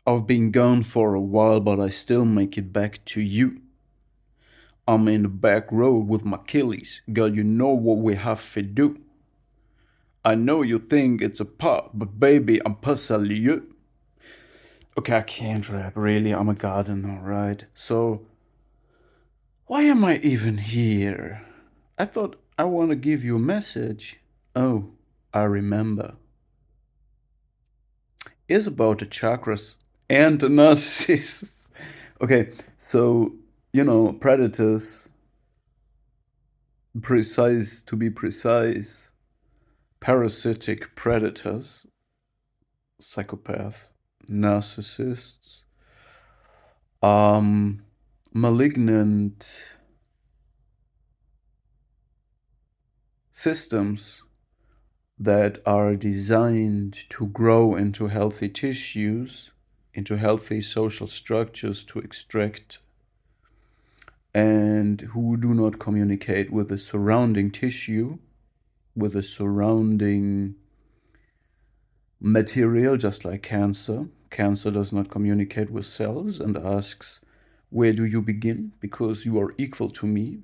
I've been gone for a while, but I still make it back to you. I'm in the back road with my killies. Girl, you know what we have to do. I know you think it's a pop, but baby, I'm personally you. Okay, I can't rap, really. I'm a gardener, right? So, why am I even here? I thought I want to give you a message. Oh, I remember. It's about the chakras and the narcissists. Okay, so, predators, to be precise, parasitic predators, psychopath, narcissists, um, malignant systems that are designed to grow into healthy tissues, into healthy social structures to extract, and who do not communicate with the surrounding tissue, with the surrounding material, just like cancer. Cancer does not communicate with cells and asks, where do you begin? Because you are equal to me.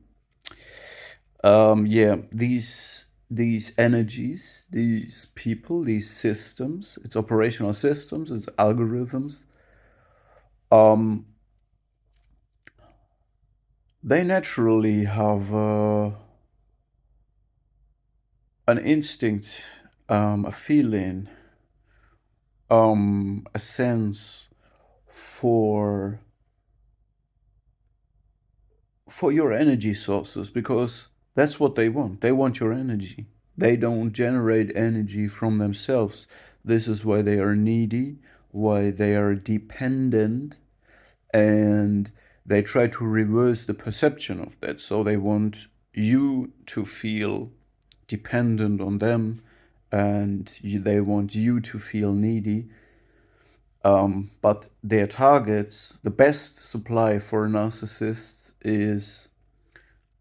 Yeah, these energies, these people, these systems, it's operational systems, it's algorithms. Um, they naturally have an instinct, a feeling, a sense for your energy sources, because that's what they want. They want your energy. They don't generate energy from themselves. This is why they are needy, why they are dependent, and they try to reverse the perception of that. So they want you to feel dependent on them, and they want you to feel needy. But their targets, the best supply for narcissists is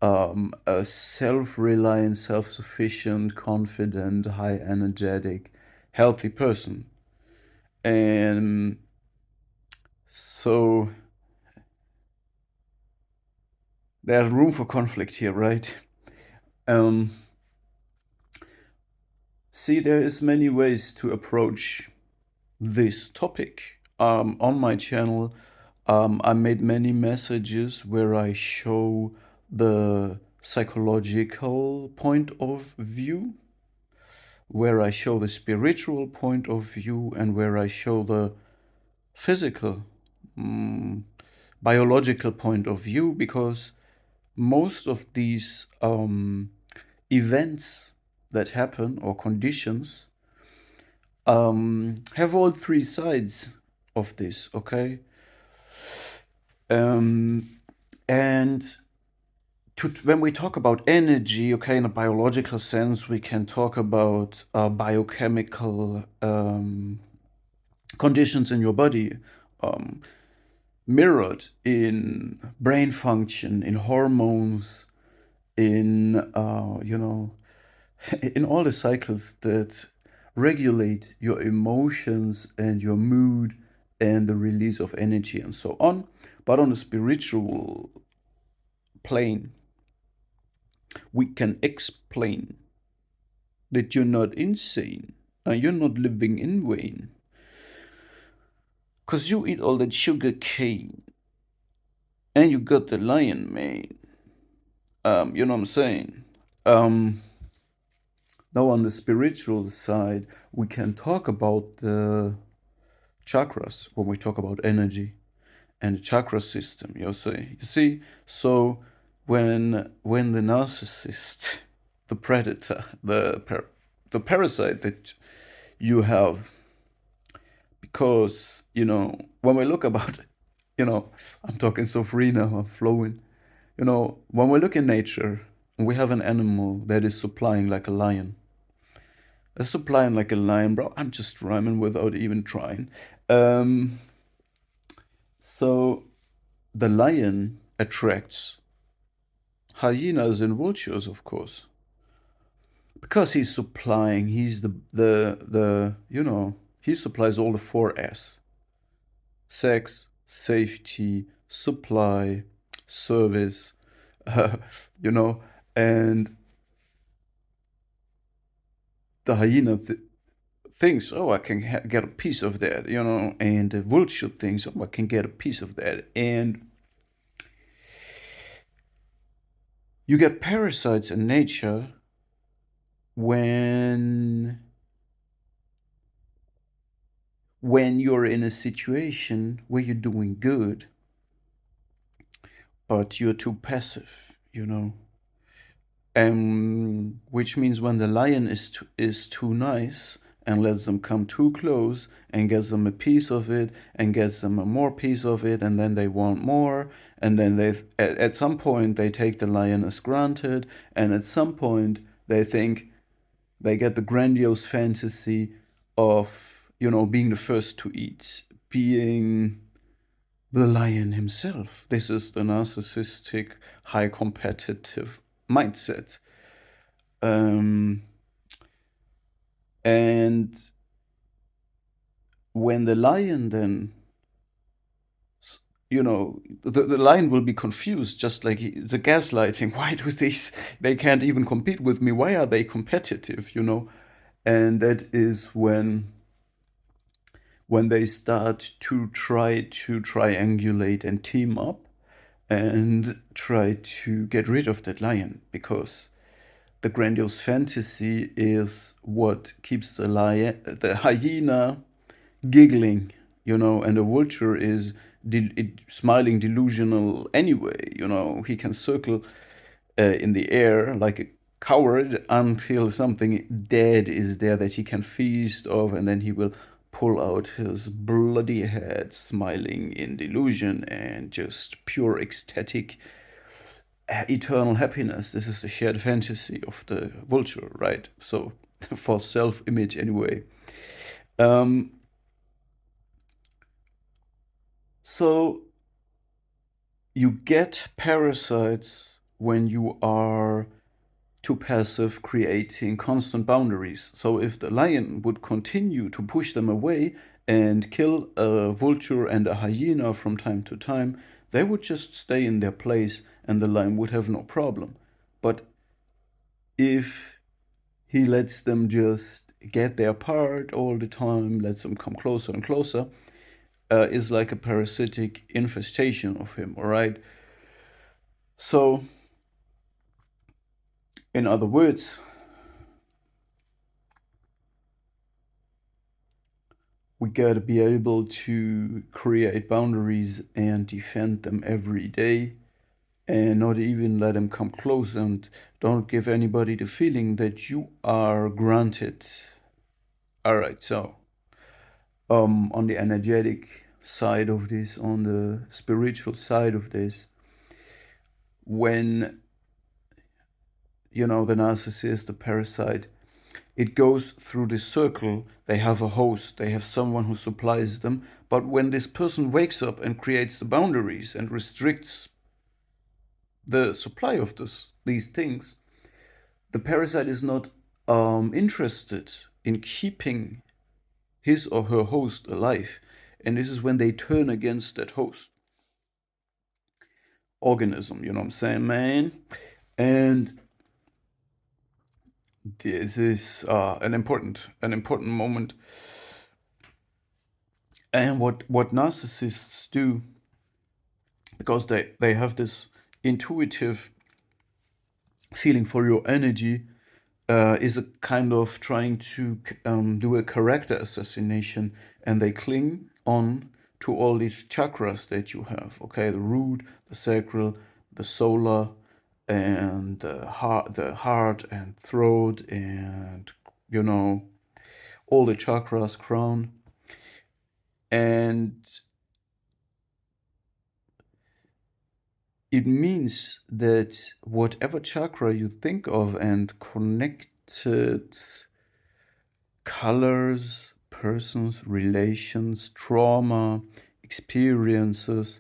a self-reliant, self-sufficient, confident, high energetic, healthy person. And so there's room for conflict here, right? Um, See, there is many ways to approach this topic. On my channel, I made many messages where I show the psychological point of view, where I show the spiritual point of view, and where I show the physical, mm, biological point of view, because most of these events that happen or conditions have all three sides of this, okay? Um, and when we talk about energy, okay, in a biological sense, we can talk about biochemical conditions in your body, um, mirrored in brain function, in hormones, in in all the cycles that regulate your emotions and your mood and the release of energy and so on. But on a spiritual plane, we can explain that you're not insane and you're not living in vain. Because you eat all that sugar cane and you got the lion mane. You know what I'm saying? Um, Now, on the spiritual side, we can talk about the chakras when we talk about energy and the chakra system. You see. So when the narcissist, the predator, the parasite that you have, because when we look about, I'm talking so free now, I'm flowing. When we look in nature, we have an animal that is supplying like a lion. A supplying like a lion, bro. I'm just rhyming without even trying. Um, so the lion attracts hyenas and vultures, of course, because he's supplying. He's the he supplies all the four S. sex, safety, supply, service, you know, and the hyena thinks, oh, I can get a piece of that, and the vulture thinks, oh, I can get a piece of that. And you get parasites in nature when you're in a situation where you're doing good, but you're too passive, which means when the lion is too nice and lets them come too close and gets them a piece of it and gets them a more piece of it, and then they want more, and then at some point they take the lion as granted, and at some point they think they get the grandiose fantasy of being the first to eat, being the lion himself. This is the narcissistic, high competitive mindset. Um, and when the lion then, the lion will be confused, just like the gaslighting. Why do they can't even compete with me? Why are they competitive, And that is when they start to try to triangulate and team up and try to get rid of that lion, because the grandiose fantasy is what keeps the hyena giggling, and the vulture is smiling delusional anyway. He can circle in the air like a coward until something dead is there that he can feast off, and then he will pull out his bloody head, smiling in delusion and just pure ecstatic eternal happiness. This is the shared fantasy of the vulture, right? So, for self image, anyway. Um, so, you get parasites when you are too passive, creating constant boundaries. So, if the lion would continue to push them away and kill a vulture and a hyena from time to time, they would just stay in their place and the lion would have no problem. But if he lets them just get their part all the time, lets them come closer and closer, is like a parasitic infestation of him, all right? So, in other words, we gotta be able to create boundaries and defend them every day, and not even let them come close, and don't give anybody the feeling that you are granted. All right, so on the energetic side of this, on the spiritual side of this, when the narcissist, the parasite, it goes through this circle. They have a host, they have someone who supplies them, but when this person wakes up and creates the boundaries and restricts the supply of these things, the parasite is not interested in keeping his or her host alive, and this is when they turn against that host organism. You know what I'm saying, man? And this is an important moment. And what narcissists do, because they have this intuitive feeling for your energy, is a kind of trying to do a character assassination, and they cling on to all these chakras that you have. Okay, the root, the sacral, the solar, and the heart and throat, and all the chakras, crown, and it means that whatever chakra you think of and connected colors, persons, relations, trauma, experiences,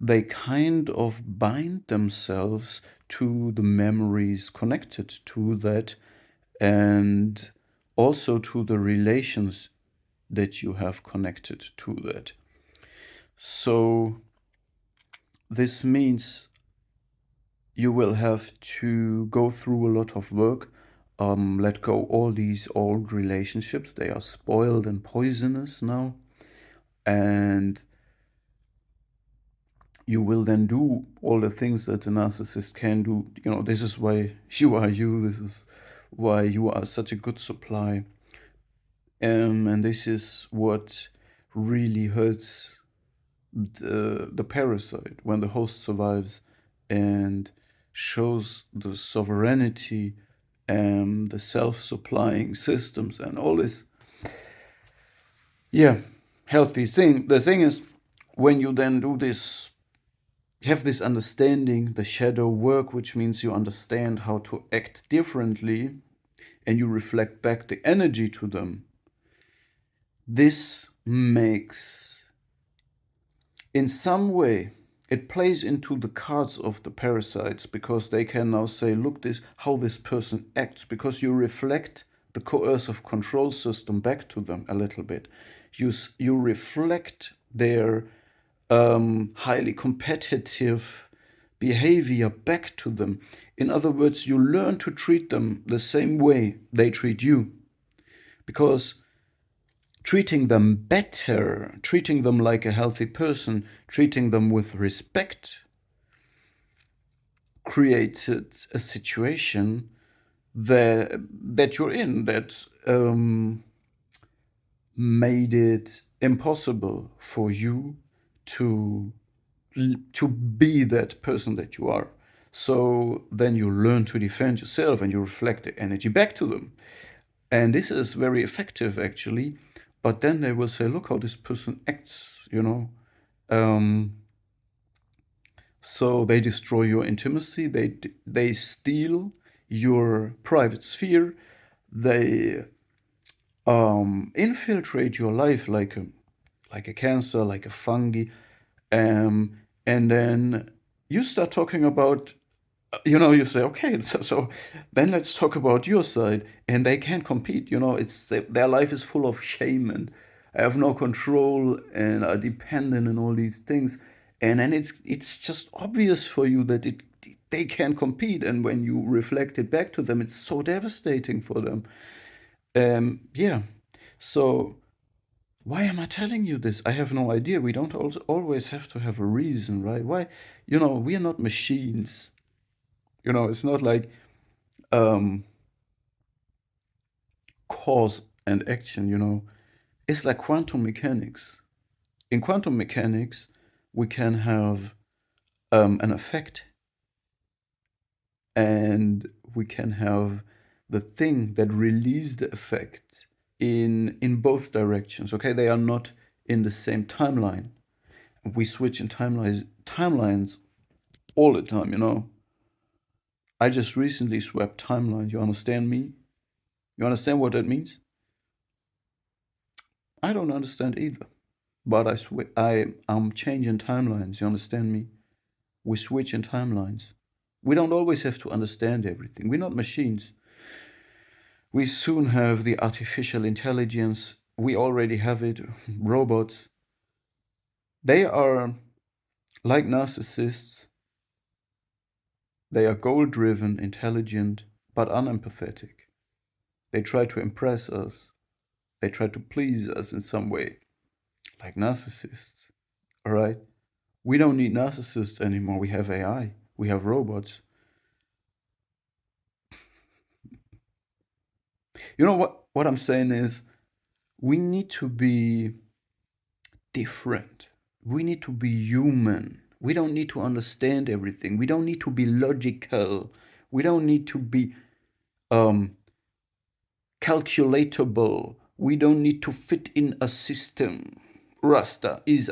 they kind of bind themselves to the memories connected to that, and also to the relations that you have connected to that. So this means you will have to go through a lot of work, let go all these old relationships. They are spoiled and poisonous now. And you will then do all the things that a narcissist can do. This is why you are you. This is why you are such a good supply. And this is what really hurts the parasite when the host survives and shows the sovereignty and the self-supplying systems and all this, yeah, healthy thing. The thing is, when you then do this, have this understanding, the shadow work, which means you understand how to act differently, and you reflect back the energy to them. This makes, in some way, it plays into the cards of the parasites, because they can now say, look, this how this person acts, because you reflect the coercive control system back to them a little bit. You reflect their highly competitive behavior back to them. In other words, you learn to treat them the same way they treat you, because treating them better, treating them like a healthy person, treating them with respect, created a situation that you're in that made it impossible for you to be that person that you are. So then you learn to defend yourself and you reflect the energy back to them. And this is very effective, actually. But then they will say, look how this person acts. So they destroy your intimacy. They steal your private sphere. They infiltrate your life like a cancer, like a fungi. And then you start talking about, you say, okay, so then let's talk about your side. And they can't compete. Their life is full of shame and have no control and are dependent on all these things. And then it's just obvious for you that they can't compete. And when you reflect it back to them, it's so devastating for them. Yeah. So why am I telling you this? I have no idea. We don't always have to have a reason, right? Why? We are not machines. It's not like um, cause and action. It's like quantum mechanics. In quantum mechanics, we can have an effect, and we can have the thing that release the effect in both directions. Okay, they are not in the same timeline. We switch in timelines all the time. I just recently swapped timelines. You understand me? You understand what that means? I don't understand either. But I'm changing timelines. You understand me? We switch in timelines. We don't always have to understand everything. We're not machines. We soon have the artificial intelligence. We already have it. Robots. They are like narcissists. They are goal driven, intelligent, but unempathetic. They try to impress us. They try to please us in some way, like narcissists. All right? We don't need narcissists anymore. We have AI. We have robots. What I'm saying is, we need to be different. We need to be human. We don't need to understand everything. We don't need to be logical. We don't need to be um, calculatable. We don't need to fit in a system. Rasta is